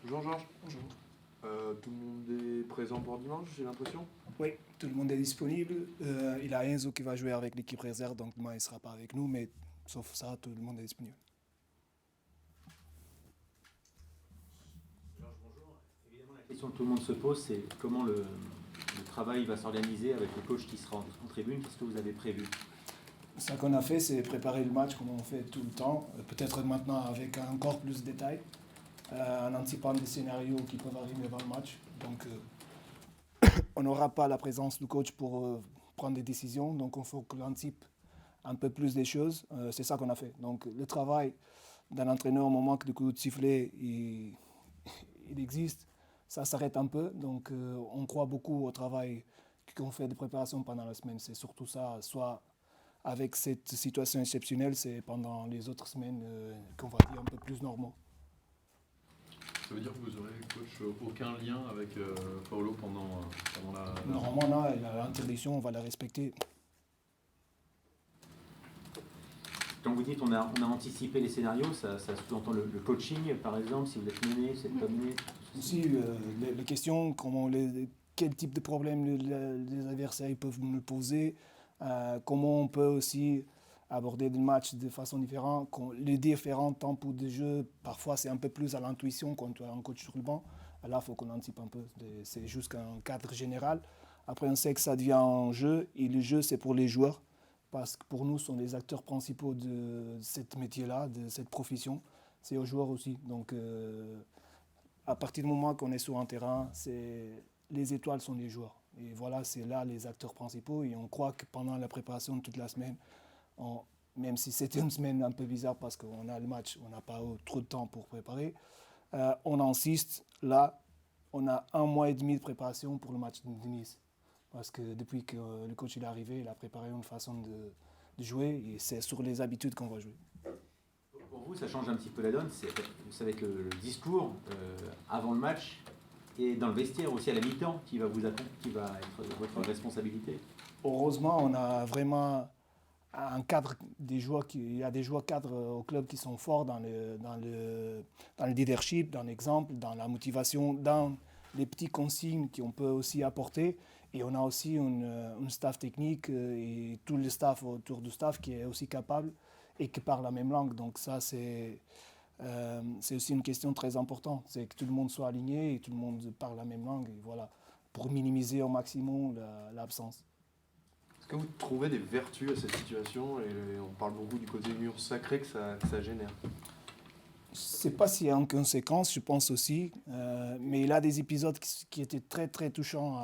Jean-Georges, Bonjour. tout le monde est présent pour dimanche, j'ai l'impression. Oui, tout le monde est disponible. Il y a Enzo qui va jouer avec l'équipe réserve, donc moi il ne sera pas avec nous, mais sauf ça, tout le monde est disponible. Georges, bonjour. Évidemment, la question que tout le monde se pose, c'est comment le travail va s'organiser avec le coach qui sera en tribune. Qu'est-ce que vous avez prévu? Ce qu'on a fait, c'est préparer le match comme on fait tout le temps, peut-être maintenant avec encore plus de détails, en anticipant des scénarios qui peuvent arriver dans le match. Donc, on n'aura pas la présence du coach pour prendre des décisions, donc il faut qu'on anticipe un peu plus des choses. C'est ça qu'on a fait. Donc, le travail d'un entraîneur au moment que le coup de sifflet il existe, ça s'arrête un peu. Donc, on croit beaucoup au travail qu'on fait de préparation pendant la semaine. C'est surtout ça, soit avec cette situation exceptionnelle, c'est pendant les autres semaines qu'on va dire un peu plus normaux. Ça veut dire que vous aurez, coach, aucun lien avec Paolo pendant la... Normalement, là, l'interdiction, on va la respecter. Quand vous dites on a anticipé les scénarios, ça sous-entend le coaching, par exemple, si vous êtes mené, si vous êtes pas mené. Aussi, les questions, quel type de problèmes les adversaires peuvent nous poser, comment on peut aussi aborder le match de façon différente, les différents tempos de jeu, parfois c'est un peu plus à l'intuition quand tu as un coach sur le banc. Là, il faut qu'on anticipe un peu, c'est juste un cadre général. Après, on sait que ça devient un jeu, et le jeu, c'est pour les joueurs, parce que pour nous, ce sont les acteurs principaux de ce métier-là, de cette profession. C'est aux joueurs aussi. Donc, à partir du moment qu'on est sur un terrain, les étoiles sont les joueurs. Et voilà, c'est là les acteurs principaux. Et on croit que pendant la préparation de toute la semaine, même si c'était une semaine un peu bizarre parce qu'on a le match, on n'a pas trop de temps pour préparer, on insiste. Là, on a 1 mois et demi de préparation pour le match de Nice. Parce que depuis que le coach est arrivé, il a préparé une façon de jouer et c'est sur les habitudes qu'on va jouer. Pour vous, ça change un petit peu la donne. Ça va être le discours avant le match et dans le vestiaire aussi à la mi-temps qui va être votre responsabilité. Heureusement, on a vraiment un cadre il y a des joueurs cadres au club qui sont forts dans le leadership, dans l'exemple, dans la motivation, dans les petites consignes qu'on peut aussi apporter. Et on a aussi une staff technique et tout le staff autour du staff qui est aussi capable et qui parle la même langue. Donc ça, c'est aussi une question très importante. C'est que tout le monde soit aligné et tout le monde parle la même langue. Et voilà, pour minimiser au maximum l'absence. Est-ce que vous trouvez des vertus à cette situation? Et on parle beaucoup du côté mur sacré que ça génère. Je ne sais pas s'il y a une conséquence, je pense aussi. Mais il y a des épisodes qui étaient très, très touchants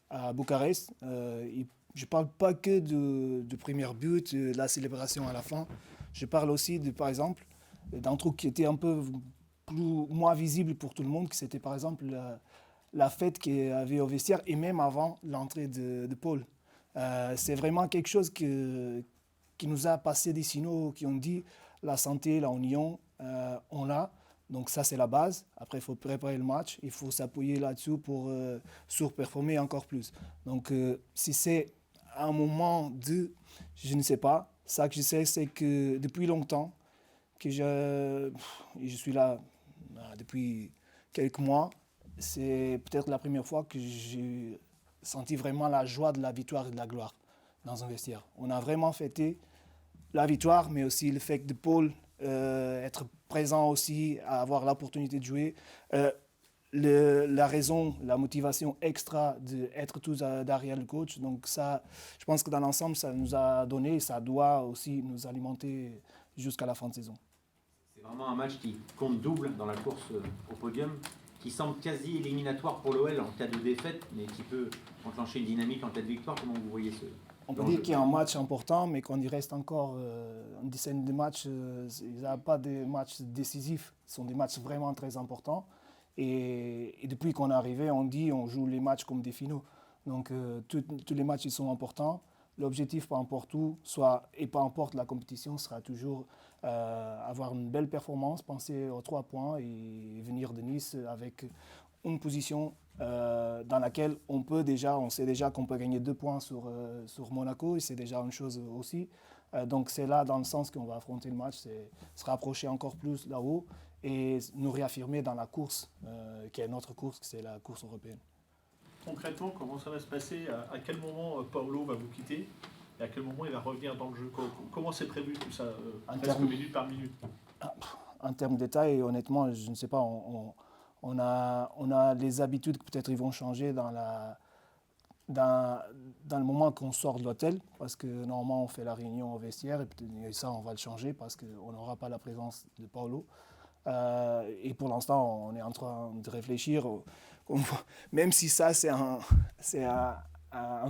à Bucarest. Je ne parle pas que du premier but, de la célébration à la fin. Je parle aussi, par exemple, d'un truc qui était un peu moins visible pour tout le monde, que c'était par exemple la fête qu'il y avait au vestiaire et même avant l'entrée de Paul. C'est vraiment quelque chose qui nous a passé des signaux qui ont dit la santé, la union, on l'a. Donc ça, c'est la base. Après, il faut préparer le match. Il faut s'appuyer là-dessus pour surperformer encore plus. Donc si c'est un moment je ne sais pas. Ça que je sais, c'est que depuis longtemps, je suis là depuis quelques mois, c'est peut-être la première fois que j'ai senti vraiment la joie de la victoire et de la gloire dans un vestiaire. On a vraiment fêté la victoire, mais aussi le fait de Paul être présent aussi, avoir l'opportunité de jouer. La raison, la motivation extra d'être tous derrière le coach. Donc ça, je pense que dans l'ensemble, ça nous a donné, ça doit aussi nous alimenter jusqu'à la fin de saison. C'est vraiment un match qui compte double dans la course au podium, qui semble quasi éliminatoire pour l'OL en cas de défaite, mais qui peut enclencher une dynamique en cas de victoire. Comment vous voyez ce... On peut dire qu'il y a un match important, mais quand il reste encore une dizaine de matchs, il n'y a pas de matchs décisifs. Ce sont des matchs vraiment très importants. Et depuis qu'on est arrivé, on joue les matchs comme des finaux. Donc tous les matchs ils sont importants. L'objectif, peu importe où, et peu importe la compétition, sera toujours avoir une belle performance, penser aux 3 points et venir de Nice avec une position dans laquelle on sait déjà qu'on peut gagner 2 points sur Monaco, et c'est déjà une chose aussi. Donc c'est là dans le sens qu'on va affronter le match, c'est se rapprocher encore plus là-haut et nous réaffirmer dans la course, qui est notre course, c'est la course européenne. Concrètement, comment ça va se passer? À quel moment Paolo va vous quitter et à quel moment il va revenir dans le jeu? Comment c'est prévu tout ça, presque minute par minute? En termes de détails, honnêtement, je ne sais pas. On a les habitudes que peut-être ils vont changer dans le moment qu'on sort de l'hôtel, parce que normalement on fait la réunion au vestiaire et ça on va le changer parce qu'on n'aura pas la présence de Paolo. Et pour l'instant on est en train de réfléchir, même si ça c'est un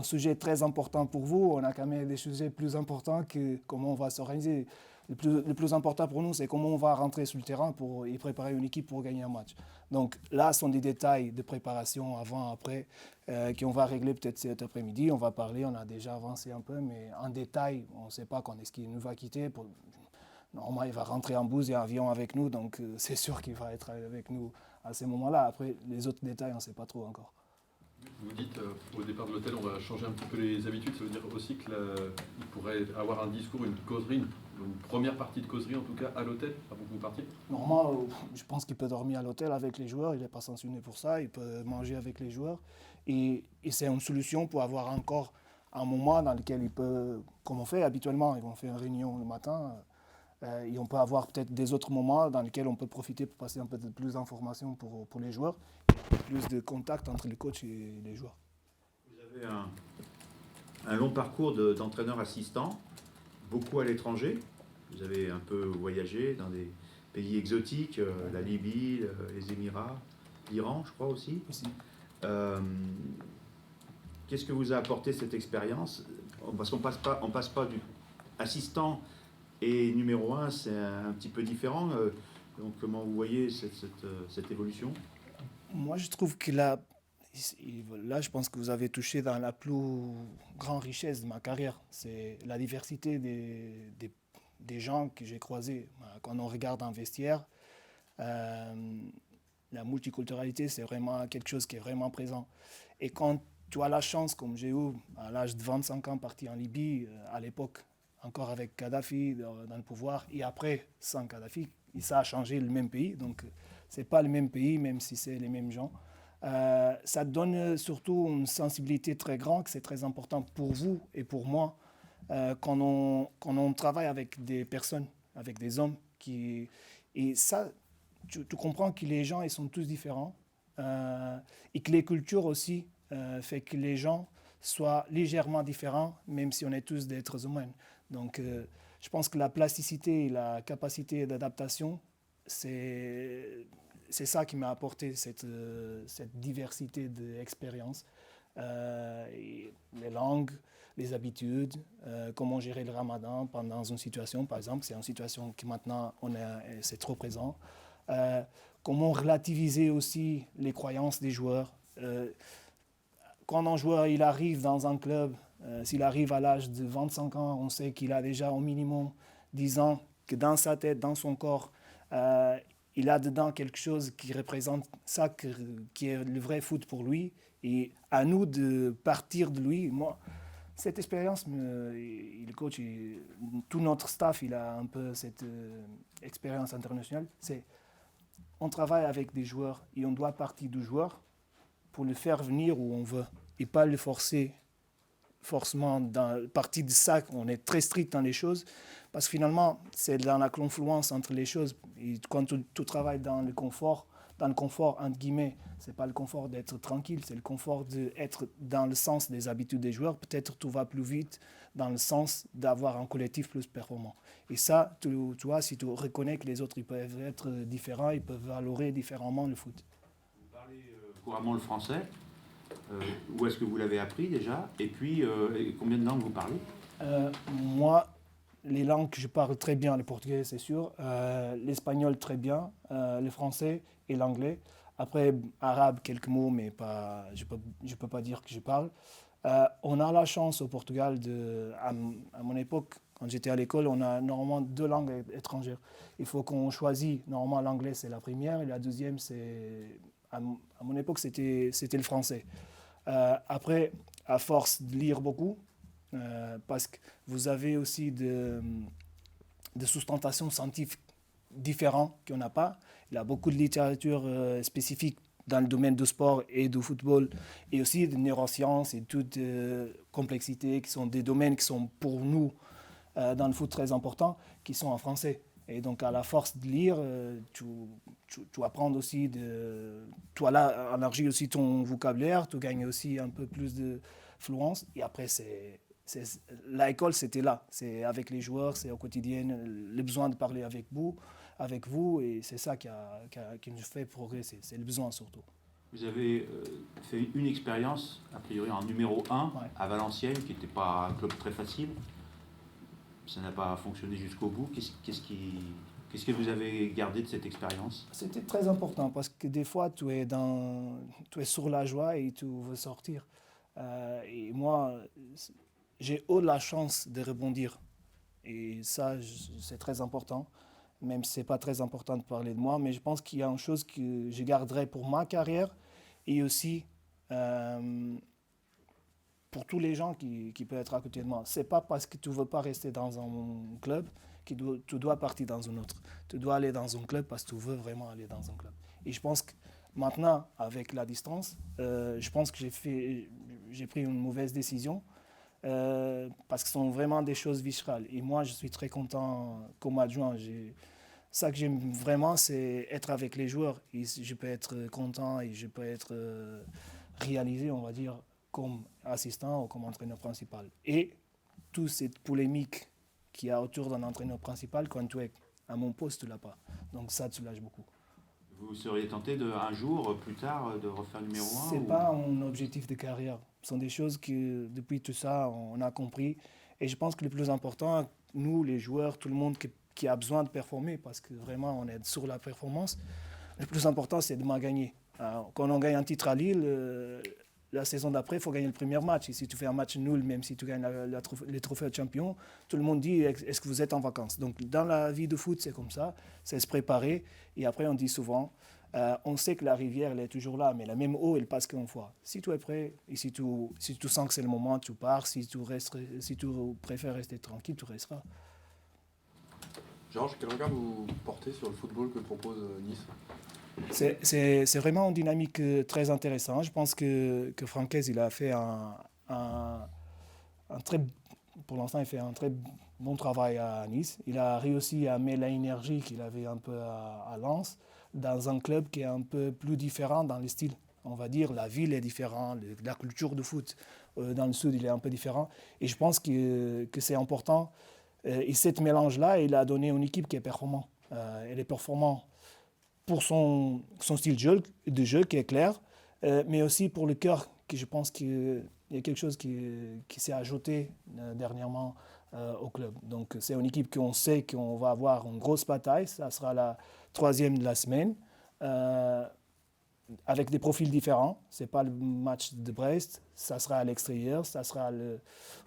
sujet très important pour vous, on a quand même des sujets plus importants que comment on va s'organiser. Le plus important pour nous, c'est comment on va rentrer sur le terrain pour y préparer une équipe pour gagner un match. Donc là, ce sont des détails de préparation avant, après, qu'on va régler peut-être cet après-midi. On va parler, on a déjà avancé un peu, mais en détail, on ne sait pas quand est-ce qu'il nous va quitter. Normalement, il va rentrer en bus et en avion avec nous, donc c'est sûr qu'il va être avec nous à ce moment-là. Après, les autres détails, on ne sait pas trop encore. Vous dites au départ de l'hôtel, on va changer un petit peu les habitudes. Ça veut dire aussi qu'il pourrait avoir un discours, une causerie, une première partie de causerie en tout cas à l'hôtel avant que vous partiez. Normalement, je pense qu'il peut dormir à l'hôtel avec les joueurs. Il n'est pas sanctionné pour ça. Il peut manger avec les joueurs. Et c'est une solution pour avoir encore un moment dans lequel il peut, comme on fait habituellement, ils vont faire une réunion le matin. Et on peut avoir peut-être des autres moments dans lesquels on peut profiter pour passer un peu plus d'informations pour les joueurs, plus de contact entre les coachs et les joueurs. Vous avez un long parcours d'entraîneur assistant, beaucoup à l'étranger. Vous avez un peu voyagé dans des pays exotiques, la Libye, les Émirats, l'Iran, je crois aussi. Qu'est-ce que vous a apporté cette expérience? Parce qu'on passe pas du assistant et numéro 1, c'est un petit peu différent. Donc comment vous voyez cette évolution? Moi, je trouve que là, je pense que vous avez touché dans la plus grande richesse de ma carrière. C'est la diversité des gens que j'ai croisés. Quand on regarde un vestiaire, la multiculturalité, c'est vraiment quelque chose qui est vraiment présent. Et quand tu as la chance, comme j'ai eu à l'âge de 25 ans, parti en Libye, à l'époque, encore avec Kadhafi dans le pouvoir, et après, sans Kadhafi, ça a changé le même pays. Donc, ce n'est pas le même pays, même si c'est les mêmes gens. Ça donne surtout une sensibilité très grande, que c'est très important pour vous et pour moi, quand on travaille avec des personnes, avec des hommes. Et ça, tu comprends que les gens, ils sont tous différents, et que les cultures aussi fait que les gens soient légèrement différents, même si on est tous des êtres humains. Donc, je pense que la plasticité et la capacité d'adaptation, c'est ça qui m'a apporté cette diversité d'expériences. Les langues, les habitudes, comment gérer le ramadan pendant une situation, par exemple, c'est une situation qui maintenant, c'est trop présent. Comment relativiser aussi les croyances des joueurs. Quand un joueur il arrive dans un club, s'il arrive à l'âge de 25 ans, on sait qu'il a déjà au minimum 10 ans, que dans sa tête, dans son corps, il a dedans quelque chose qui représente ça, qui est le vrai foot pour lui. Et à nous de partir de lui. Moi, cette expérience, le coach, tout notre staff, il a un peu cette expérience internationale. On travaille avec des joueurs et on doit partir du joueur pour le faire venir où on veut et pas le forcer forcément dans partie de ça. On est très strict dans les choses parce que finalement c'est dans la confluence entre les choses. Et quand tu travailles dans le confort entre guillemets, c'est pas le confort d'être tranquille, c'est le confort d'être dans le sens des habitudes des joueurs. Peut-être tout va plus vite dans le sens d'avoir un collectif plus performant. Et ça, tu vois, si tu reconnais que les autres ils peuvent être différents, ils peuvent valoriser différemment le foot. Vous parlez couramment le français. Où est-ce que vous l'avez appris déjà? Et puis, combien de langues vous parlez? Moi, les langues que je parle très bien, le portugais c'est sûr, l'espagnol très bien, le français et l'anglais. Après, arabe, quelques mots, mais pas, je peux pas dire que je parle. On a la chance au Portugal, à mon époque, quand j'étais à l'école, on a normalement 2 langues étrangères. Il faut qu'on choisisse, normalement l'anglais c'est la première, et la deuxième c'est, à mon époque c'était le français. Après, à force de lire beaucoup, parce que vous avez aussi de sustentation scientifique différent qu'on n'a pas. Il y a beaucoup de littérature spécifique dans le domaine du sport et du football, et aussi de neurosciences et toute complexité, qui sont des domaines qui sont pour nous, dans le foot, très importants, qui sont en français. Et donc, à la force de lire, tu apprends aussi, tu élargis aussi ton vocabulaire, tu gagnes aussi un peu plus de fluence. Et après, l'école, c'était là. C'est avec les joueurs, c'est au quotidien, le besoin de parler avec vous, et c'est ça qui nous fait progresser. C'est le besoin surtout. Vous avez fait une expérience, a priori en numéro 1, Ouais. à Valenciennes, qui n'était pas un club très facile. Ça n'a pas fonctionné jusqu'au bout. Qu'est-ce que vous avez gardé de cette expérience? C'était très important parce que des fois, tu es sur la joie et tu veux sortir. Et moi, j'ai eu la chance de rebondir. Et ça, c'est très important. Même si ce n'est pas très important de parler de moi, mais je pense qu'il y a une chose que je garderai pour ma carrière et aussi pour tous les gens qui peuvent être à côté de moi. Ce n'est pas parce que tu ne veux pas rester dans un club que tu dois partir dans un autre. Tu dois aller dans un club parce que tu veux vraiment aller dans un club. Et je pense que maintenant, avec la distance, je pense que j'ai pris une mauvaise décision parce que ce sont vraiment des choses viscérales. Et moi, je suis très content comme adjoint. Ça que j'aime vraiment, c'est être avec les joueurs. Et je peux être content et je peux être réalisé, on va dire, comme assistant ou comme entraîneur principal. Et toute cette polémique qu'il y a autour d'un entraîneur principal, quand tu es à mon poste, tu ne l'as pas. Donc ça, tu lâches beaucoup. Vous seriez tenté un jour, plus tard, de refaire numéro 1? Ce n'est pas un objectif de carrière. Ce sont des choses que, depuis tout ça, on a compris. Et je pense que le plus important, nous, les joueurs, tout le monde qui a besoin de performer, parce que vraiment, on est sur la performance, le plus important, c'est de gagner. Quand on gagne un titre à Lille, la saison d'après, il faut gagner le premier match. Et si tu fais un match nul, même si tu gagnes les trophées de champion, tout le monde dit « est-ce que vous êtes en vacances ?» Donc, dans la vie de foot, c'est comme ça. C'est se préparer. Et après, on dit souvent, on sait que la rivière, elle est toujours là, mais la même eau, elle passe qu'une fois. Si tu es prêt, et si tu sens que c'est le moment, tu pars. Si tu préfères rester tranquille, tu resteras. Georges, quel regard vous portez sur le football que propose Nice? C'est vraiment une dynamique très intéressante. Je pense que Francaise, il a fait pour l'instant, il fait un très bon travail à Nice. Il a réussi à mettre l'énergie qu'il avait un peu à Lens dans un club qui est un peu plus différent dans le style. On va dire, la ville est différente, la culture de foot dans le sud, il est un peu différent. Et je pense que c'est important. Et ce mélange-là, il a donné une équipe qui est performante. Elle est performante pour son style de jeu qui est clair, mais aussi pour le cœur, que je pense qu'il y a quelque chose qui s'est ajouté dernièrement au club. Donc c'est une équipe qu'on sait qu'on va avoir une grosse bataille, ça sera la 3e de la semaine, avec des profils différents. Ce n'est pas le match de Brest, ça sera à l'extérieur, ça sera une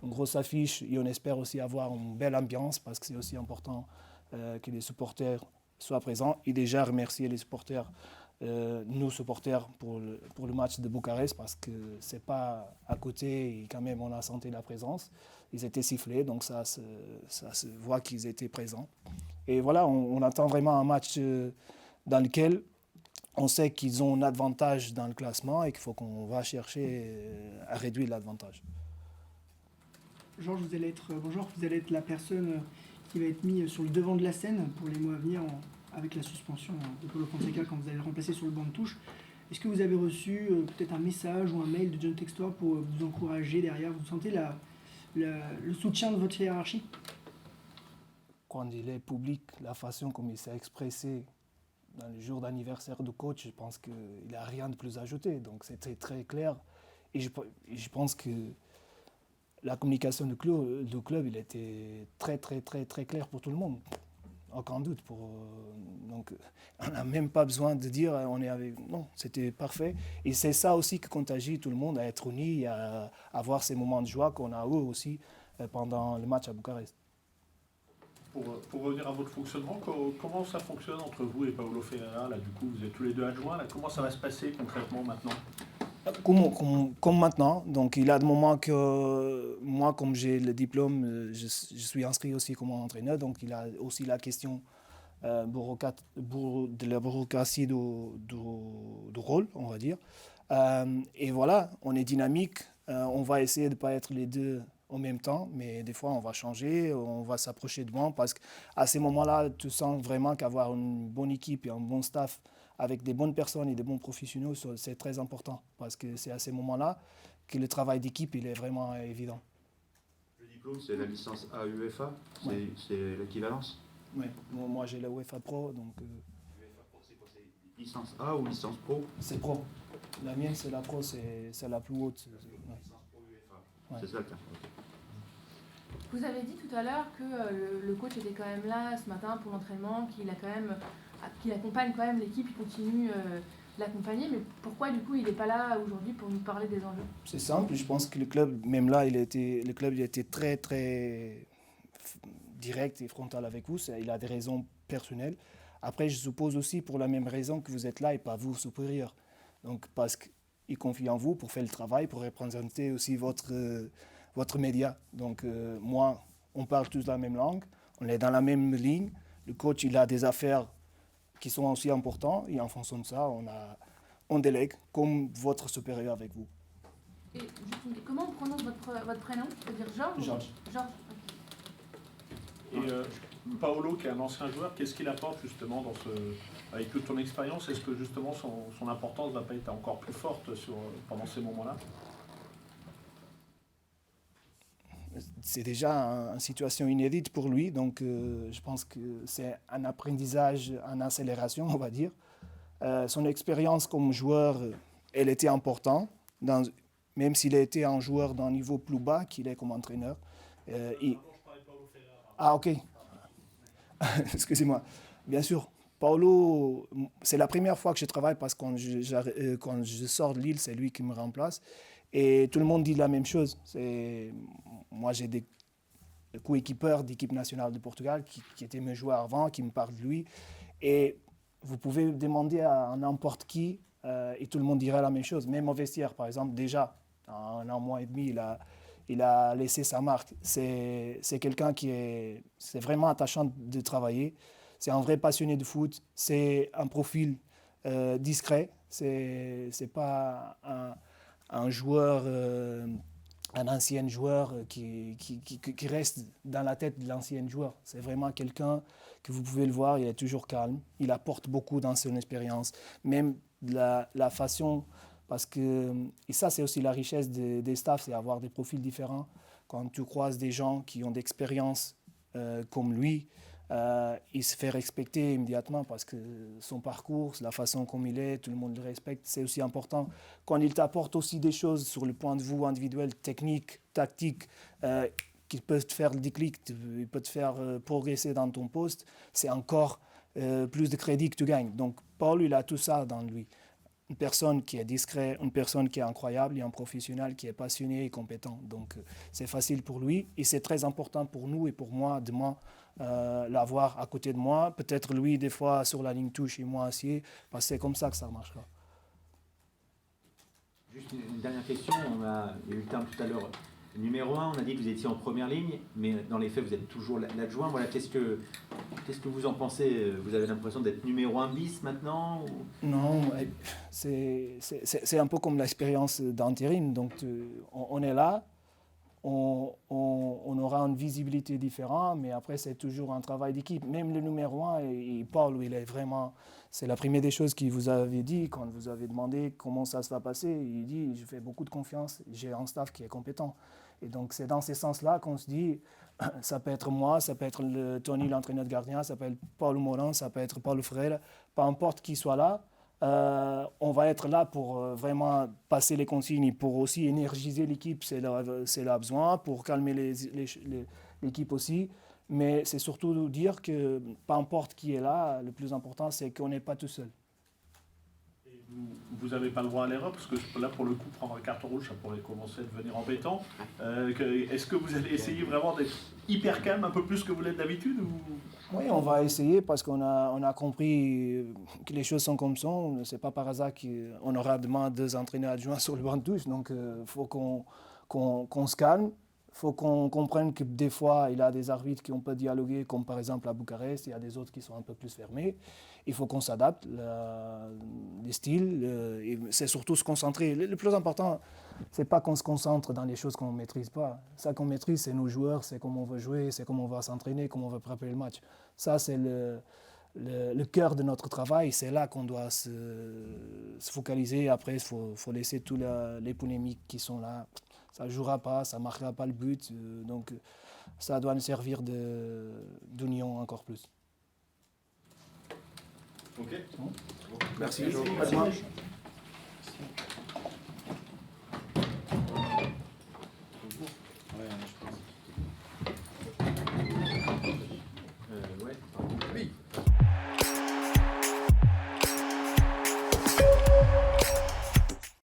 grosse affiche, et on espère aussi avoir une belle ambiance, parce que c'est aussi important que les supporters soient présents. Et déjà remercier les supporters, nos supporters pour le match de Bucarest, parce que c'est pas à côté et quand même on a senti la présence. Ils étaient sifflés, donc ça se voit qu'ils étaient présents. Et voilà, on attend vraiment un match dans lequel on sait qu'ils ont un avantage dans le classement et qu'il faut qu'on va chercher à réduire l'avantage. Georges, vous allez être la personne qui va être mise sur le devant de la scène pour les mois à venir avec la suspension de Paulo Fonseca quand vous allez le remplacer sur le banc de touche. Est-ce que vous avez reçu peut-être un message ou un mail de John Textor pour vous encourager derrière? Vous sentez le soutien de votre hiérarchie? Quand il est public, la façon comme il s'est expressé dans le jour d'anniversaire du coach, je pense qu'il n'a rien de plus à ajouter. Donc c'était très clair. Et je pense que la communication du club, il était très clair pour tout le monde. Aucun doute. Donc on n'a même pas besoin de dire on est avec. Non, c'était parfait. Et c'est ça aussi qui contagie tout le monde à être unis, à avoir ces moments de joie qu'on a eu aussi pendant le match à Bucarest. Pour revenir à votre fonctionnement, comment ça fonctionne entre vous et Paulo Ferreira? Là, du coup, vous êtes tous les deux adjoints. Là, comment ça va se passer concrètement maintenant? Comme maintenant. Donc, il y a des moments que moi, comme j'ai le diplôme, je suis inscrit aussi comme entraîneur. Donc, il a aussi la question de la bureaucratie du rôle, on va dire. Et voilà, on est dynamique, on va essayer de ne pas être les deux en même temps, mais des fois on va changer, on va s'approcher de moi parce qu'à ces moments-là, tu sens vraiment qu'avoir une bonne équipe et un bon staff avec des bonnes personnes et des bons professionnels, c'est très important parce que c'est à ces moments-là que le travail d'équipe il est vraiment évident. Le diplôme, c'est la licence A UEFA, Ouais. c'est l'équivalence. Ouais. Moi j'ai la UEFA Pro, donc UEFA Pro, c'est quoi? C'est licence A ou licence Pro? c'est pro. La mienne c'est la Pro, c'est la plus haute. Ouais. Licence Pro UEFA. Ouais. C'est ça le terme. Ok. Vous avez dit tout à l'heure que le coach était quand même là ce matin pour l'entraînement, qu'il accompagne quand même l'équipe, il continue de l'accompagner, mais pourquoi du coup il n'est pas là aujourd'hui pour nous parler des enjeux? C'est simple, je pense que le club, même là, le club il a été très direct et frontal avec vous, il a des raisons personnelles. Après, je suppose aussi pour la même raison que vous êtes là et pas vous supérieur. Donc parce qu'il confie en vous pour faire le travail, pour représenter aussi votre média. Donc moi, on parle tous la même langue, on est dans la même ligne. Le coach, il a des affaires qui sont aussi importantes et en fonction de ça, on délègue comme votre supérieur avec vous. Et comment on prononce votre prénom? Je veux dire Georges? Georges. Georges. Et Paolo, qui est un ancien joueur, qu'est-ce qu'il apporte justement avec toute ton expérience? Est-ce que justement son importance ne va pas être encore plus forte pendant ces moments-là? C'est déjà une situation inédite pour lui, donc je pense que c'est un apprentissage en accélération, on va dire. Son expérience comme joueur, elle était importante, même s'il a été un joueur d'un niveau plus bas qu'il est comme entraîneur. Ah ok, excusez-moi. Bien sûr, Paolo, c'est la première fois que je travaille parce que quand je sors de Lille, c'est lui qui me remplace. Et tout le monde dit la même chose. Moi, j'ai des coéquipeurs d'équipe nationale de Portugal qui étaient mes joueurs avant, qui me parlent de lui. Et vous pouvez demander à n'importe qui et tout le monde dirait la même chose. Même au vestiaire, par exemple, déjà, en un mois et demi, il a laissé sa marque. C'est quelqu'un c'est vraiment attachant de travailler. C'est un vrai passionné de foot. C'est un profil discret. C'est pas un joueur, un ancien joueur qui reste dans la tête de l'ancien joueur. C'est vraiment quelqu'un que vous pouvez le voir, il est toujours calme. Il apporte beaucoup dans son expérience. Même la façon, parce que, et ça c'est aussi la richesse des staffs, c'est avoir des profils différents. Quand tu croises des gens qui ont d'expérience comme lui, il se fait respecter immédiatement parce que son parcours, la façon comme il est, tout le monde le respecte. C'est aussi important quand il t'apporte aussi des choses sur le point de vue individuel, technique, tactique, qui peuvent te faire le déclic, il peut te faire progresser dans ton poste. C'est encore plus de crédit que tu gagnes. Donc Paul, il a tout ça dans lui. Une personne qui est discrète, une personne qui est incroyable et un professionnel qui est passionné et compétent. Donc c'est facile pour lui et c'est très important pour nous et pour moi demain l'avoir à côté de moi. Peut-être lui des fois sur la ligne touche et moi assis, parce que c'est comme ça que ça marchera. Juste une dernière question, il y a eu le terme tout à l'heure numéro 1, on a dit que vous étiez en première ligne, mais dans les faits vous êtes toujours l'adjoint. Voilà, qu'est-ce que vous en pensez? Vous avez l'impression d'être numéro 1 bis maintenant ou... Non, c'est un peu comme l'expérience d'intérim. Donc on est là, on aura une visibilité différente, mais après c'est toujours un travail d'équipe. Même le numéro 1, et Paul, il est vraiment... C'est la première des choses qu'il vous avait dit quand vous avez demandé comment ça se va passer. Il dit, je fais beaucoup de confiance, j'ai un staff qui est compétent. Et donc c'est dans ce sens-là qu'on se dit, ça peut être moi, ça peut être Tony, l'entraîneur de gardien, ça peut être Paulo Morin, ça peut être Paulo Freire, peu importe qui soit là, on va être là pour vraiment passer les consignes et pour aussi énergiser l'équipe, c'est là besoin, pour calmer l'équipe aussi. Mais c'est surtout dire que peu importe qui est là, le plus important c'est qu'on n'est pas tout seul. Vous n'avez pas le droit à l'erreur, parce que là, pour le coup, prendre un carton rouge, ça pourrait commencer à devenir embêtant. Est-ce que vous allez essayer vraiment d'être hyper calme, un peu plus que vous l'êtes d'habitude ou... Oui, on va essayer parce qu'on a compris que les choses sont comme ça. Ce n'est pas par hasard qu'on aura demain 2 entraîneurs adjoints sur le banc de touche. Donc, il faut qu'on se calme. Il faut qu'on comprenne que des fois, il y a des arbitres qui ont pas dialogué, comme par exemple à Bucarest, il y a des autres qui sont un peu plus fermés. Il faut qu'on s'adapte, les styles, et c'est surtout se concentrer. Le plus important, c'est pas qu'on se concentre dans les choses qu'on ne maîtrise pas. Ça qu'on maîtrise, c'est nos joueurs, c'est comment on veut jouer, c'est comment on va s'entraîner, comment on va préparer le match. Ça, c'est le cœur de notre travail. C'est là qu'on doit se focaliser. Après, il faut laisser toutes les polémiques qui sont là. Ça ne jouera pas, ça ne marquera pas le but. Donc, ça doit nous servir d'union encore plus. Ok. Merci, Jean. Merci.